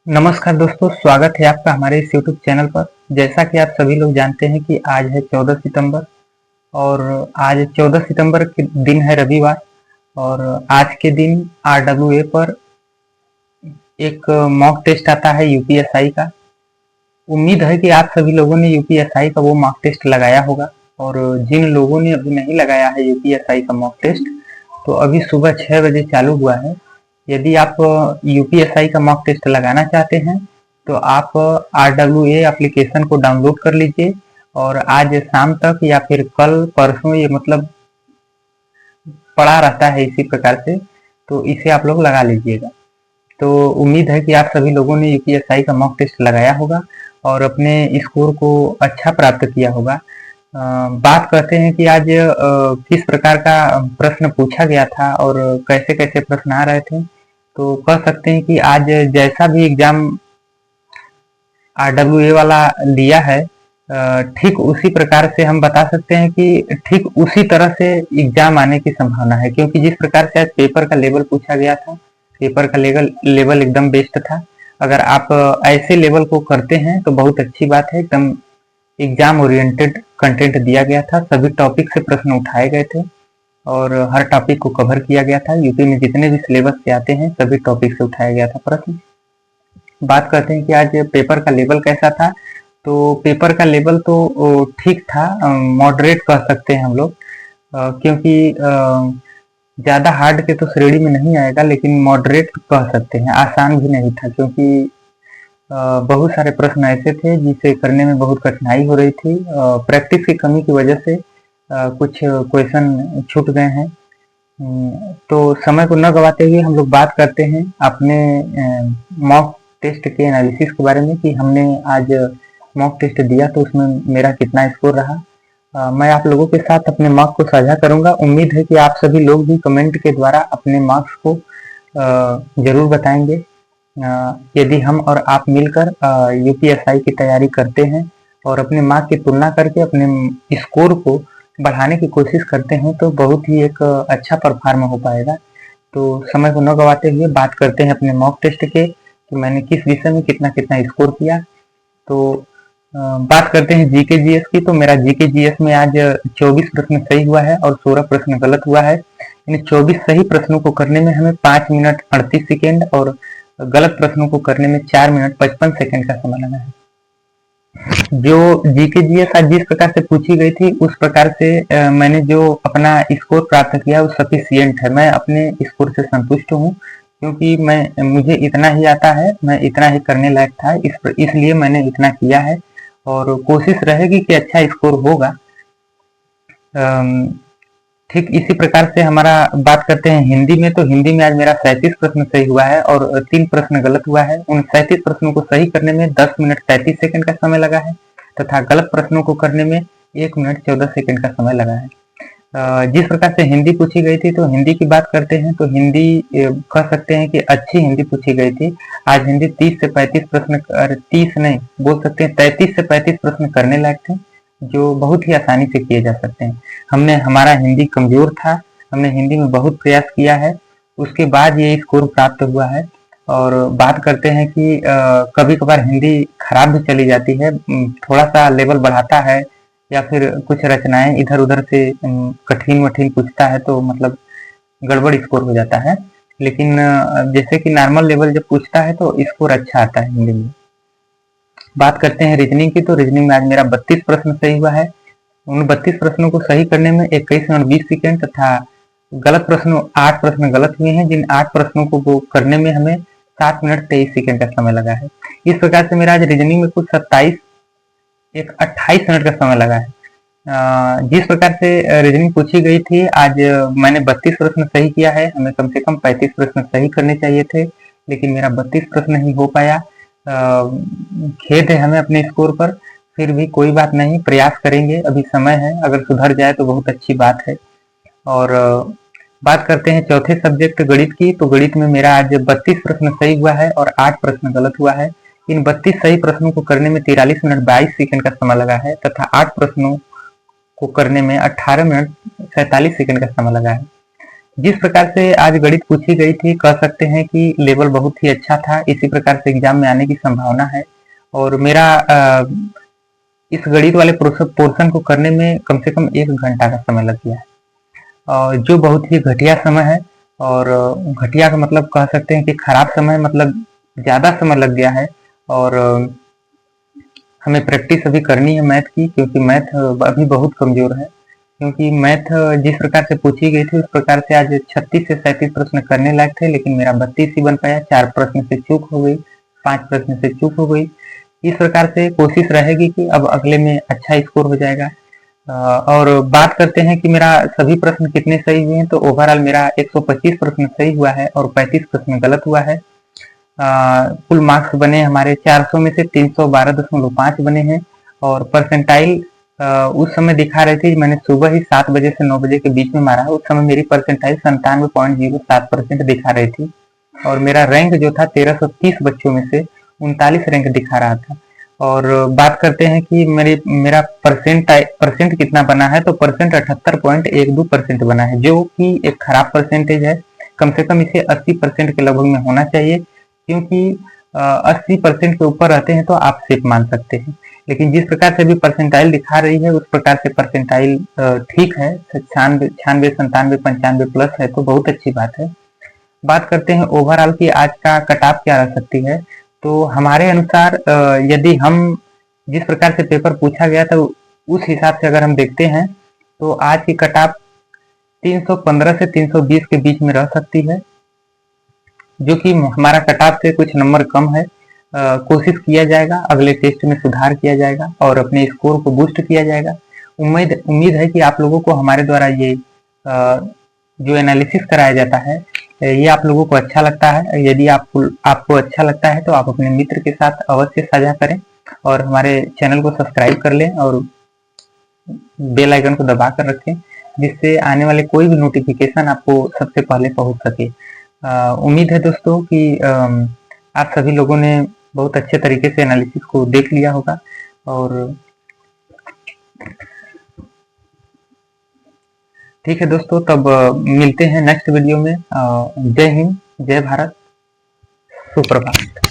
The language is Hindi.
नमस्कार दोस्तों, स्वागत है आपका हमारे इस यूट्यूब चैनल पर। जैसा कि आप सभी लोग जानते हैं कि आज है 14 सितंबर और आज 14 सितंबर के दिन है रविवार। और आज के दिन RWA पर एक मॉक टेस्ट आता है यूपीएसआई का। उम्मीद है कि आप सभी लोगों ने यूपीएसआई का वो मॉक टेस्ट लगाया होगा। और जिन लोगों ने अभी नहीं लगाया है यूपीएसआई का मॉक टेस्ट, तो अभी सुबह 6 बजे चालू हुआ है। यदि आप यूपीएसआई का मॉक टेस्ट लगाना चाहते हैं तो आप RWA एप्लीकेशन को डाउनलोड कर लीजिए और आज शाम तक या फिर कल परसों, ये मतलब पड़ा रहता है इसी प्रकार से, तो इसे आप लोग लगा लीजिएगा। तो उम्मीद है कि आप सभी लोगों ने यूपीएसआई का मॉक टेस्ट लगाया होगा और अपने स्कोर को अच्छा प्राप्त किया होगा। बात करते हैं कि आज किस प्रकार का प्रश्न पूछा गया था और कैसे कैसे प्रश्न आ रहे थे। तो कह सकते हैं कि आज जैसा भी एग्जाम RWA वाला लिया है, ठीक उसी प्रकार से हम बता सकते हैं कि ठीक उसी तरह से एग्जाम आने की संभावना है, क्योंकि जिस प्रकार से आज पेपर का लेवल पूछा गया था, पेपर का लेवल एकदम बेस्ट था। अगर आप ऐसे लेवल को करते हैं तो बहुत अच्छी बात है। एकदम एग्जाम ओरिएंटेड कंटेंट दिया गया था, सभी टॉपिक से प्रश्न उठाए गए थे और हर टॉपिक को कवर किया गया था। यूपी में जितने भी सिलेबस से आते हैं सभी टॉपिक से उठाया गया था प्रश्न। बात करते हैं कि आज पेपर का लेवल कैसा था। तो पेपर का लेवल तो ठीक था, मॉडरेट कह सकते हैं हम लोग, क्योंकि ज़्यादा हार्ड के तो श्रेणी में नहीं आएगा, लेकिन मॉडरेट कह सकते हैं। आसान भी नहीं था, क्योंकि बहुत सारे प्रश्न ऐसे थे जिसे करने में बहुत कठिनाई हो रही थी। प्रैक्टिस की कमी की वजह से कुछ क्वेश्चन छूट गए हैं। तो समय को न गवाते हुए हम लोग बात करते हैं अपने मॉक टेस्ट के एनालिसिस के बारे में कि हमने आज मॉक टेस्ट दिया तो उसमें मेरा कितना स्कोर रहा। मैं आप लोगों के साथ अपने मार्क्स को साझा करूंगा। उम्मीद है कि आप सभी लोग भी कमेंट के द्वारा अपने मार्क्स को जरूर बताएंगे। यदि हम और आप मिलकर यूपीएसआई की तैयारी करते हैं और अपने मार्क्स की तुलना करके अपने स्कोर को बढ़ाने की कोशिश करते हैं तो बहुत ही एक अच्छा परफॉर्म हो पाएगा। तो समय को न गवाते हुए बात करते हैं अपने मॉक टेस्ट के कि मैंने किस विषय में कितना कितना स्कोर किया। तो बात करते हैं जीके जीएस की। तो मेरा जीके जीएस में आज 24 प्रश्न सही हुआ है और 16 प्रश्न गलत हुआ है। इन 24 सही प्रश्नों को करने में हमें 5 मिनट 38 सेकेंड और गलत प्रश्नों को करने में 4 मिनट 55 सेकेंड का समय लगा है। जो जीके जीएस आज जिस प्रकार से पूछी गई थी उस प्रकार से मैंने जो अपना स्कोर प्राप्त किया वो सफिशिएंट है। मैं अपने स्कोर से संतुष्ट हूँ, क्योंकि मुझे इतना ही आता है, मैं इतना ही करने लायक था, इसलिए मैंने इतना किया है और कोशिश रहेगी कि अच्छा स्कोर होगा। ठीक इसी प्रकार से हमारा बात करते हैं हिंदी में। तो हिंदी में आज मेरा 37 प्रश्न सही हुआ है और 3 प्रश्न गलत हुआ है। उन 37 प्रश्नों को सही करने में 10 मिनट 33 सेकंड का समय लगा है तथा गलत प्रश्नों को करने में 1 मिनट 14 सेकंड का समय लगा है। जिस प्रकार से हिंदी पूछी गई थी, तो हिंदी की बात करते हैं तो हिंदी कह सकते हैं कि अच्छी हिंदी पूछी गई थी। आज हिंदी 30 से 35 प्रश्न, 30 नहीं बोल सकते हैं 33 से 35 प्रश्न करने लायक थे, जो बहुत ही आसानी से किए जा सकते हैं। हमारा हिंदी कमजोर था, हमने हिंदी में बहुत प्रयास किया है, उसके बाद ये स्कोर प्राप्त हुआ है। और बात करते हैं कि कभी कभार हिंदी खराब भी चली जाती है, थोड़ा सा लेवल बढ़ाता है या फिर कुछ रचनाएं इधर उधर से कठिन वठिन पूछता है तो मतलब गड़बड़ स्कोर हो जाता है। लेकिन जैसे कि नॉर्मल लेवल जब पूछता है तो स्कोर अच्छा आता है हिंदी में। बात करते हैं रीजनिंग की। तो रीजनिंग में आज मेरा 32 प्रश्न सही हुआ है। उन 32 प्रश्नों को सही करने में 21 मिनट 20 सेकेंड तथा गलत प्रश्नों 8 प्रश्न गलत हुए हैं, जिन 8 प्रश्नों को करने में हमें 7 मिनट 23 सेकेंड का समय लगा है। इस प्रकार से मेरा आज रीजनिंग में कुछ 28 मिनट का समय लगा है। जिस प्रकार से रीजनिंग पूछी गई थी आज मैंने 32 प्रश्न सही किया है। हमें कम से कम 35 प्रश्न सही करने चाहिए थे, लेकिन मेरा 32 प्रश्न नहीं हो पाया। खेद है हमें अपने स्कोर पर, फिर भी कोई बात नहीं, प्रयास करेंगे, अभी समय है, अगर सुधर जाए तो बहुत अच्छी बात है। और बात करते हैं चौथे सब्जेक्ट गणित की। तो गणित में मेरा आज 32 प्रश्न सही हुआ है और 8 प्रश्न गलत हुआ है। इन 32 सही प्रश्नों को करने में 43 मिनट 22 सेकंड का समय लगा है तथा 8 प्रश्नों को करने में 18 मिनट 47 सेकंड का समय लगा है। जिस प्रकार से आज गणित पूछी गई थी, कह सकते हैं कि लेवल बहुत ही अच्छा था। इसी प्रकार से एग्जाम में आने की संभावना है। और मेरा इस गणित वाले पोर्शन को करने में कम से कम 1 घंटा का समय लग गया है, जो बहुत ही घटिया समय है। और घटिया का मतलब कह सकते हैं कि खराब समय, मतलब ज़्यादा समय लग गया है। और हमें प्रैक्टिस अभी करनी है मैथ की, क्योंकि मैथ अभी बहुत कमज़ोर है। क्योंकि मैथ जिस प्रकार से पूछी गई थी उस प्रकार से आज 36 से 37 प्रश्न करने लायक थे, लेकिन मेरा 32 ही बन पाया। 4 प्रश्न से चूक हो गई, 5 प्रश्न से चूक हो गई। इस प्रकार से कोशिश रहेगी कि अब अगले में अच्छा स्कोर हो जाएगा। और बात करते हैं कि मेरा सभी प्रश्न कितने सही हुए हैं, तो ओवरऑल मेरा 125 प्रश्न सही हुआ है और 35 प्रश्न गलत हुआ है। कुल मार्क्स बने हमारे 400 में से 312.5 बने हैं। और परसेंटाइल उस समय दिखा रहे थे, मैंने सुबह ही 7 बजे से 9 बजे के बीच में मारा, उस समय मेरी परसेंटाइल 97.07% दिखा रही थी। और मेरा रैंक जो था 1330 बच्चों में से 39 रैंक दिखा रहा था। और बात करते हैं कि मेरा परसेंट कितना बना है, तो परसेंट 78.12% बना है, जो कि एक खराब परसेंटेज है। कम से कम इसे 80% के लगभग में होना चाहिए, क्योंकि 80% के ऊपर रहते हैं तो आप सेफ मान सकते हैं। लेकिन जिस प्रकार से अभी परसेंटाइल दिखा रही है उस प्रकार से परसेंटाइल ठीक है, 96, 97, 95 प्लस है, तो बहुत अच्छी बात है। बात करते हैं ओवरऑल की आज का कट ऑफ क्या रह सकती है। तो हमारे अनुसार यदि हम जिस प्रकार से पेपर पूछा गया था उस हिसाब से अगर हम देखते हैं, तो आज की कट ऑफ 315 से 320 के बीच में रह सकती है, जो कि हमारा कट ऑफ से कुछ नंबर कम है। कोशिश किया जाएगा, अगले टेस्ट में सुधार किया जाएगा और अपने स्कोर को बूस्ट किया जाएगा। उम्मीद है कि आप लोगों को हमारे द्वारा ये जो एनालिसिस कराया जाता है ये आप लोगों को अच्छा लगता है। यदि आपको अच्छा लगता है तो आप अपने मित्र के साथ अवश्य साझा करें और हमारे चैनल को सब्सक्राइब कर लें और बेल आइकन को दबा कर रखें, जिससे आने वाले कोई भी नोटिफिकेशन आपको सबसे पहले पहुंच सके। उम्मीद है दोस्तों कि आप सभी लोगों ने बहुत अच्छे तरीके से एनालिसिस को देख लिया होगा। और ठीक है दोस्तों, तब मिलते हैं नेक्स्ट वीडियो में। जय हिंद, जय भारत, सुप्रभात।